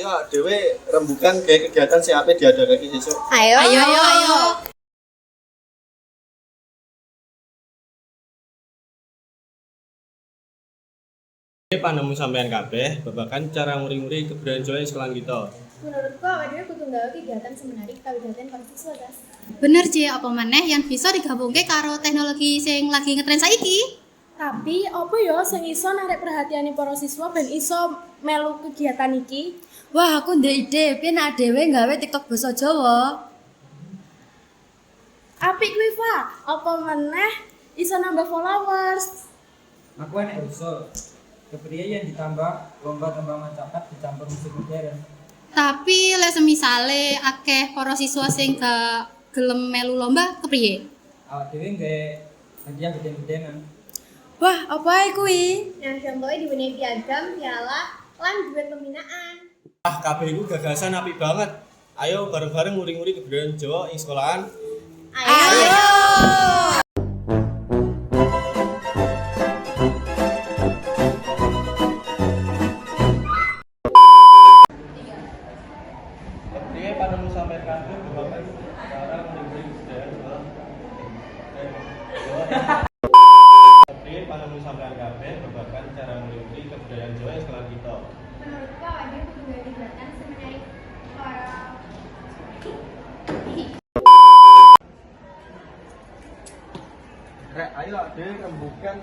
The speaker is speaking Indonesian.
ayo dhewe rembukan kayak kegiatan CAP diadakan sesuk. Ayo. Ini panemu sampean kabeh babagan cara nguri-nguri kebudayaan Jawa sekolah kita. Menurutku awake dhewe kudu nggawe kegiatan seminari kawigaten mahasiswa das. Bener Ci, apa maneh yang bisa digabungke karo teknologi sing lagi ngetren saiki? Tapi apa ya sing iso narik perhatiane para siswa ben iso melu kegiatan iki? Wah, aku ndek ide, piye nek dhewe gawe TikTok basa Jawa. Apik kuwi, Fa. Apa meneh iso nambah followers? Aku enek usul. Kepriye yang ditambah lomba tembang macapat dicampur musik modern. Tapi lek semisale akeh para siswa sing gak gelem melu lomba kepriye? Awak dhewe nggawe hadiah gede-gedenan. Wah, apa ae kuwi? Nah, contohnya diwenehi piagam, piala, lan duit pembinaan. Ah, kabeh iku gagasan apik banget. Ayo bareng-bareng nguri-nguri kebudayaan Jawa ing sekolahan. Ayo. Kepriye panemu sampean kabeh babagan cara nguri-nguri kebudayaan Jawa. Kepriye panemu sampean kabeh babagan cara nguri-nguri kebudayaan Jawa ing sekolah kita. Menurutku awake dhewe kudu nggawe kegiatan seminari Rek, ayo dhewe rembukan